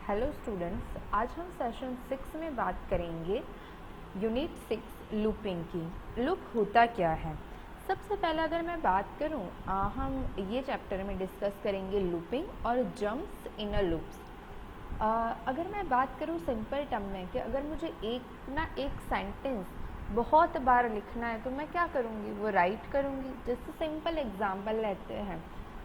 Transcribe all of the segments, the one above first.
Hello students, आज हम session 6 में बात करेंगे यूनिट 6 लूपिंग की। लूप होता क्या है? सबसे पहले अगर मैं बात करूं, हम ये चैप्टर में डिस्कस करेंगे लूपिंग और जंप्स इन अ लूप्स। अगर मैं बात करूं सिंपल टर्म में कि अगर मुझे एक सेंटेंस बहुत बार लिखना है तो मैं क्या करूंगी, वो राइट करूंगी। जैसे सिंपल एग्जांपल लेते हैं,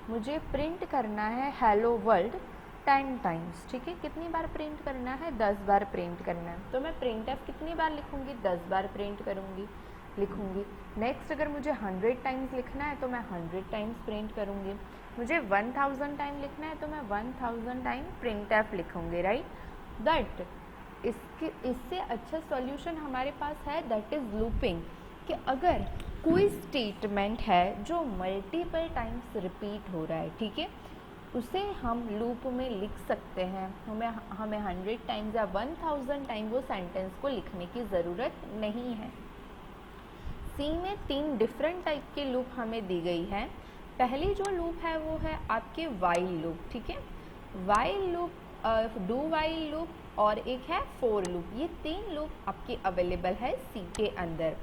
मुझे प्रिंट करना है हेलो वर्ल्ड 10 टाइम्स, ठीक है। कितनी बार प्रिंट करना है? 10 बार प्रिंट करना है। तो मैं प्रिंट एफ कितनी बार लिखूंगी? 10 बार प्रिंट लिखूंगी। नेक्स्ट अगर मुझे 100 टाइम्स लिखना है तो मैं 100 टाइम्स प्रिंट करूंगी। मुझे 1000 टाइम लिखना है तो मैं 1000 टाइम प्रिंट एफ लिखूंगी, राइट। दैट इससे अच्छा सॉल्यूशन हमारे पास है, दैट इज़ लूपिंग। कि अगर कोई स्टेटमेंट है जो मल्टीपल टाइम्स रिपीट हो रहा है, ठीक है, उसे हम लूप में लिख सकते हैं। हमें 100 टाइम्स या 1000 टाइम वो सेंटेंस को लिखने की ज़रूरत नहीं है। सी में 3 डिफरेंट टाइप के लूप हमें दी गई है। पहली जो लूप है वो है आपके वाइल लूप, ठीक है। While loop, do while loop और एक है फोर लूप। ये 3 लूप आपकी अवेलेबल है सी के अंदर।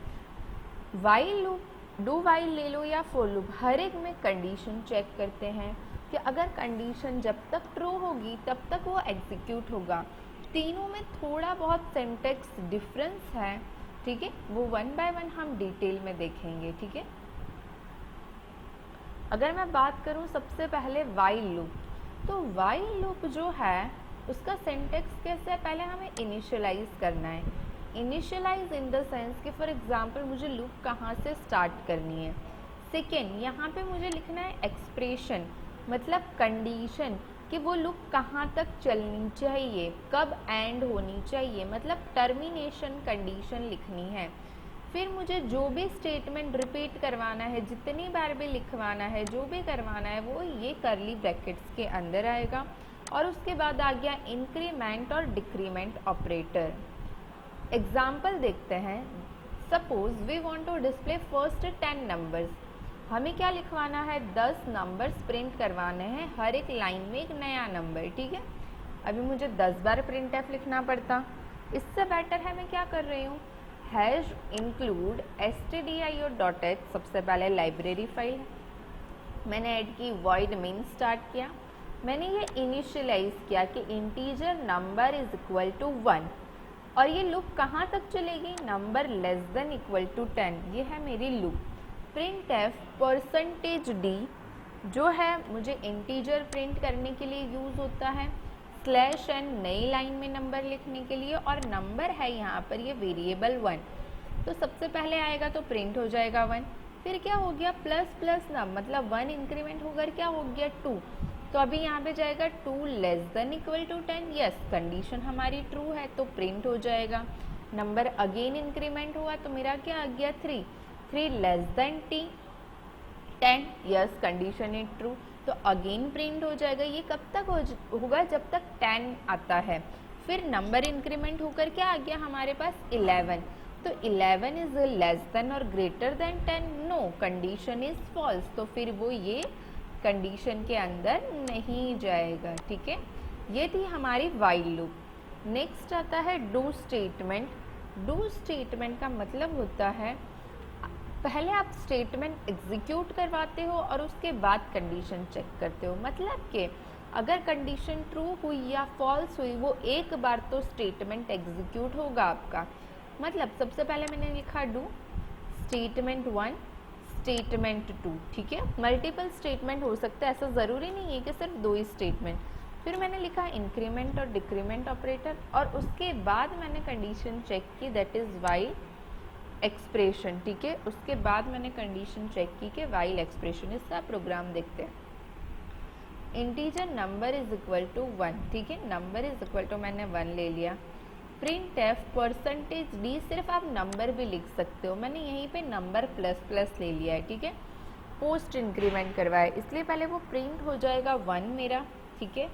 वाइल लूप, डू वाइल ले लो या फोर लूप, हर एक में कंडीशन चेक करते हैं कि अगर कंडीशन जब तक ट्रू होगी तब तक वो एग्जीक्यूट होगा। तीनों में थोड़ा बहुत सिंटैक्स डिफरेंस है, ठीक है, वो वन बाय वन हम डिटेल में देखेंगे, ठीक है। अगर मैं बात करूं सबसे पहले वाइल लूप, तो वाइल लूप जो है उसका सिंटैक्स कैसे है, पहले हमें इनिशियलाइज करना है। इनिशियलाइज इन द सेंस कि फॉर एग्जांपल मुझे लूप कहाँ से स्टार्ट करनी है। सेकेंड, यहाँ पे मुझे लिखना है एक्सप्रेशन, मतलब कंडीशन कि वो लूप कहाँ तक चलनी चाहिए, कब एंड होनी चाहिए, मतलब टर्मिनेशन कंडीशन लिखनी है। फिर मुझे जो भी स्टेटमेंट रिपीट करवाना है, जितनी बार भी लिखवाना है, जो भी करवाना है, वो ये करली ब्रैकेट्स के अंदर आएगा। और उसके बाद आ गया इंक्रीमेंट और डिक्रीमेंट ऑपरेटर। एग्जाम्पल देखते हैं। Suppose we want to display first 10 numbers. हमें क्या लिखवाना है? 10 नंबर्स प्रिंट करवाने हैं, हर एक लाइन में एक नया नंबर, ठीक है। अभी मुझे 10 बार प्रिंट एफ लिखना पड़ता। इससे बेटर है मैं क्या कर रही हूँ, हैश इंक्लूड stdio.h, सबसे पहले लाइब्रेरी फाइल मैंने ऐड की, वॉइड मेन स्टार्ट किया, मैंने ये इनिशियलाइज किया कि integer number is equal to 1, और ये लूप कहाँ तक चलेगी? Number less than equal to 10, ये है मेरी लूप। प्रिंट एफ %d जो है मुझे इंटीजर प्रिंट करने के लिए यूज़ होता है, /n नई लाइन में नंबर लिखने के लिए, और नंबर है यहाँ पर ये वेरिएबल 1। तो सबसे पहले आएगा तो प्रिंट हो जाएगा 1, फिर क्या हो गया प्लस प्लस ना, मतलब 1 इंक्रीमेंट होकर क्या हो गया 2। तो अभी यहाँ पे जाएगा 2 less than equal to 10, yes condition हमारी ट्रू है तो प्रिंट हो जाएगा। नंबर अगेन इंक्रीमेंट हुआ तो मेरा क्या आ गया 3 less than 10, yes condition is true, तो अगेन प्रिंट हो जाएगा। ये कब तक होगा? जब तक 10 आता है। फिर नंबर इंक्रीमेंट होकर क्या आ गया हमारे पास 11, तो 11 इज लेस देन और greater than 10, no condition is false, तो फिर वो ये कंडीशन के अंदर नहीं जाएगा, ठीक है। ये थी हमारी वाइल लूप। नेक्स्ट आता है डू स्टेटमेंट। डू स्टेटमेंट का मतलब होता है पहले आप स्टेटमेंट एग्जीक्यूट करवाते हो और उसके बाद कंडीशन चेक करते हो। मतलब कि अगर कंडीशन ट्रू हुई या फॉल्स हुई, वो एक बार तो स्टेटमेंट एग्जीक्यूट होगा आपका। मतलब सबसे पहले मैंने लिखा डू स्टेटमेंट 1 स्टेटमेंट 2, ठीक है। मल्टीपल स्टेटमेंट हो सकता है, ऐसा ज़रूरी नहीं है कि सिर्फ 2 ही स्टेटमेंट। फिर मैंने लिखा इंक्रीमेंट और डिक्रीमेंट ऑपरेटर, और उसके बाद मैंने कंडीशन चेक की, दैट इज़ वाइल एक्सप्रेशन, ठीक है। उसके बाद मैंने कंडीशन चेक की कि वाइल एक्सप्रेशन। इसका प्रोग्राम देखते हैं। Integer number is equal to 1, ठीक है, नंबर इज इक्वल टू मैंने 1 ले लिया। प्रिंट एफ %d, सिर्फ आप नंबर भी लिख सकते हो, मैंने यहीं पे नंबर प्लस प्लस ले लिया है, ठीक है। पोस्ट इंक्रीमेंट करवाया इसलिए पहले वो प्रिंट हो जाएगा 1 मेरा, ठीक है।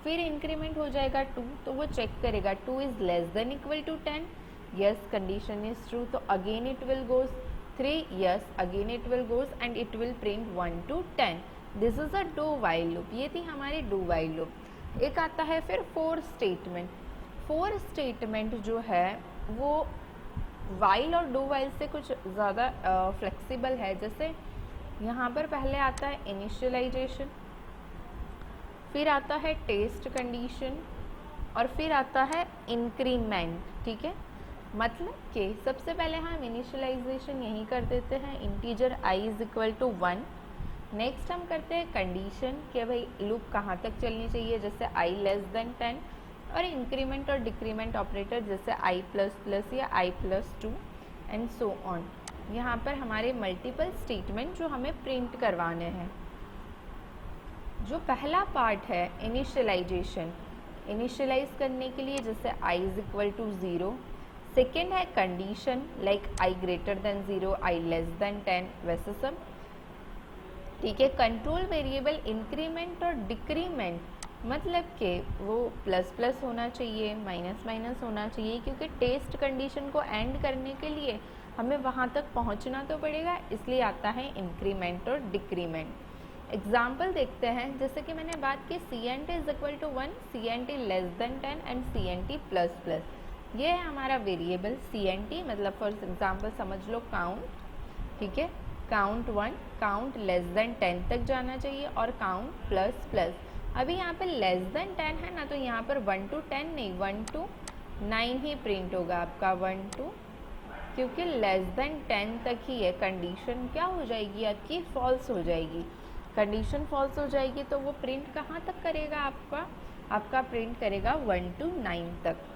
फिर इंक्रीमेंट हो जाएगा 2, तो वो चेक करेगा 2 is less than equal to 10, yes condition is true, तो again it will goes 3, yes again it will goes and it will print 1 to 10. This is a do while loop, ये थी हमारी do while loop। एक आता है फिर four statement. Four statement जो है वो वाइल और डू वाइल से कुछ ज़्यादा फ्लेक्सिबल है। जैसे यहाँ पर पहले आता है इनिशियलाइजेशन, फिर आता है टेस्ट कंडीशन और फिर आता है इंक्रीमेंट। ठीक है, मतलब कि सबसे पहले हम इनिशियलाइजेशन यही कर देते हैं, integer i is equal to 1। Next हम करते हैं कंडीशन कि भाई लूप कहाँ तक चलनी चाहिए, जैसे i लेस देन 10, और इंक्रीमेंट और डिक्रीमेंट ऑपरेटर जैसे i प्लस प्लस या i plus 2 and so on. यहाँ पर हमारे मल्टीपल स्टेटमेंट जो हमें प्रिंट करवाने हैं। जो पहला पार्ट है इनिशियलाइजेशन, इनिशियलाइज करने के लिए जैसे i is equal to 0। Second है condition like i greater than 0, i less than 10, वैसे सब। ठीक है, कंट्रोल वेरिएबल इंक्रीमेंट और डिक्रीमेंट मतलब कि वो प्लस प्लस होना चाहिए, माइनस माइनस होना चाहिए, क्योंकि टेस्ट कंडीशन को एंड करने के लिए हमें वहाँ तक पहुँचना तो पड़ेगा, इसलिए आता है इंक्रीमेंट और डिक्रीमेंट। एग्जाम्पल देखते हैं, जैसे कि मैंने बात की CNT is equal to 1, CNT less than 10 and CNT plus plus. ये है हमारा वेरिएबल CNT, मतलब फॉर एग्जाम्पल समझ लो काउंट। ठीक है, काउंट 1, काउंट लेस देन 10 तक जाना चाहिए, और काउंट प्लस प्लस। अभी यहाँ पे लेस देन 10 है ना, तो यहाँ पर 1 to 10 नहीं, 1 to 9 ही प्रिंट होगा आपका, 1 to, क्योंकि लेस देन 10 तक ही है। कंडीशन क्या हो जाएगी आपकी, फॉल्स हो जाएगी। कंडीशन फॉल्स हो जाएगी तो वो प्रिंट कहाँ तक करेगा आपका प्रिंट करेगा 1 to 9 तक।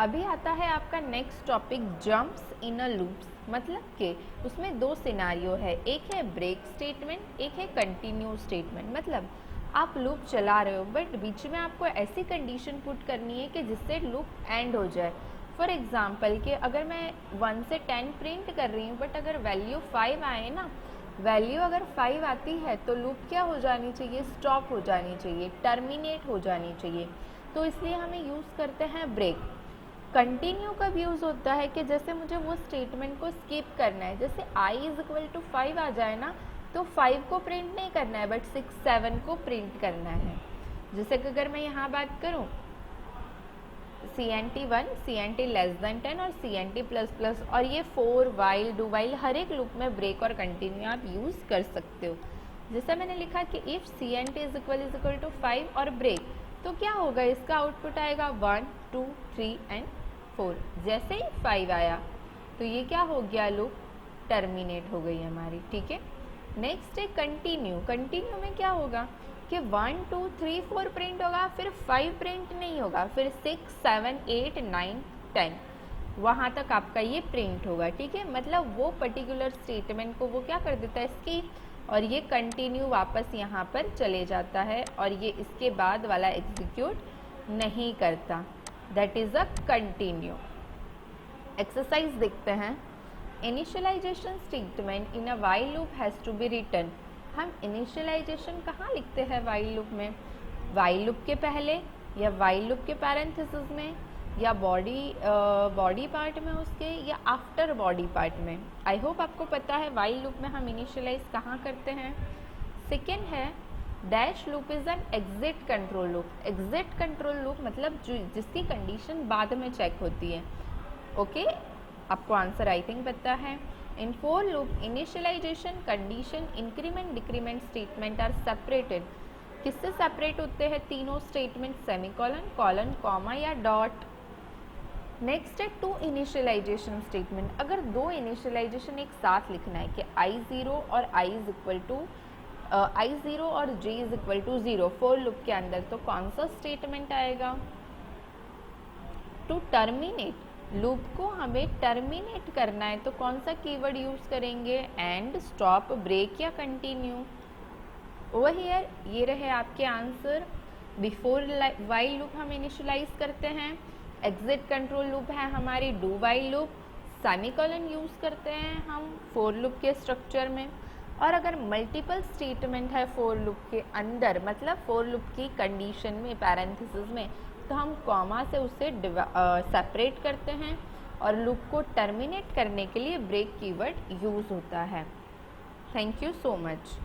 अभी आता है आपका नेक्स्ट टॉपिक, जंप्स इन अ लूप्स। मतलब कि उसमें दो सिनारियो है, एक है ब्रेक स्टेटमेंट, एक है कंटिन्यू स्टेटमेंट। मतलब आप लूप चला रहे हो बट बीच में आपको ऐसी कंडीशन पुट करनी है कि जिससे लूप एंड हो जाए। फॉर एग्जांपल कि अगर मैं 1 से 10 प्रिंट कर रही हूँ बट अगर वैल्यू 5 आए ना, वैल्यू अगर 5 आती है तो लूप क्या हो जानी चाहिए, स्टॉप हो जानी चाहिए, टर्मिनेट हो जानी चाहिए। तो इसलिए हमें यूज़ करते हैं ब्रेक। कंटिन्यू कब यूज़ होता है कि जैसे मुझे वो स्टेटमेंट को स्किप करना है, जैसे i इज इक्वल टू 5 आ जाए ना, तो 5 को प्रिंट नहीं करना है बट 6, 7 को प्रिंट करना है। जैसे कि अगर मैं यहाँ बात करूँ CNT 1, CNT लेस देन 10 और CNT प्लस प्लस, और ये 4 वाइल डू वाइल हर एक लूप में ब्रेक और कंटिन्यू आप यूज़ कर सकते हो। जैसा मैंने लिखा कि if CNT is equal to 5 और ब्रेक, तो क्या होगा, इसका आउटपुट आएगा 1, 2, 3 एंड 4। जैसे ही 5 आया तो ये क्या हो गया, लूप टर्मिनेट हो गई हमारी। ठीक है, नेक्स्ट है कंटिन्यू। कंटिन्यू में क्या होगा कि 1, 2, 3, 4 प्रिंट होगा, फिर 5 प्रिंट नहीं होगा, फिर 6, 7, 8, 9, 10 वहाँ तक आपका ये प्रिंट होगा। ठीक है, मतलब वो पर्टिकुलर स्टेटमेंट को वो क्या कर देता है, स्किप, और ये कंटिन्यू वापस यहाँ पर चले जाता है और ये इसके बाद वाला एग्जीक्यूट नहीं करता। That is a continue. Exercise देखते हैं। Initialization statement in a while loop has to be written. हम इनिशियलाइजेशन कहाँ लिखते हैं वाइल लूप में, वाइल लूप के पहले या वाइल लूप के पैरेंथेसिस में या बॉडी पार्ट में उसके, या आफ्टर बॉडी पार्ट में। आई होप आपको पता है वाइल लूप में हम इनिशियलाइज कहाँ करते हैं। सेकेंड है dash loop is an exit control loop. Exit control loop मतलब जिसकी कंडीशन बाद में चेक होती है। ओके, आपको आंसर आई थिंक पता है। In for loop initialization, condition, increment, decrement statement are separated. किससे सेपरेट होते हैं तीनों स्टेटमेंट, सेमीकोलन, कॉलन, कॉमा या डॉट। नेक्स्ट है टू इनिशियलाइजेशन स्टेटमेंट। अगर दो इनिशियलाइजेशन एक साथ लिखना है कि I0 और I is equal to I0 और J is equal to 0 for loop के अंदर, तो कौन सा स्टेटमेंट आएगा, टू टर्मिनेट। लूप को हमें टर्मिनेट करना है तो कौन सा कीवर्ड यूज करेंगे, एंड, स्टॉप, ब्रेक या कंटिन्यू। ओवर हियर ये रहे आपके आंसर। बिफोर वाइल लूप हम इनिशियलाइज करते हैं, एग्जिट कंट्रोल लूप है हमारी do while loop, semicolon use करते हैं हम फोर लूप के स्ट्रक्चर में, और अगर मल्टीपल स्टेटमेंट है फोर लूप के अंदर, मतलब फोर लूप की कंडीशन में, पैरेंथेसिस में, तो हम कॉमा से उसे सेपरेट करते हैं, और लूप को टर्मिनेट करने के लिए ब्रेक कीवर्ड यूज होता है। Thank you so much.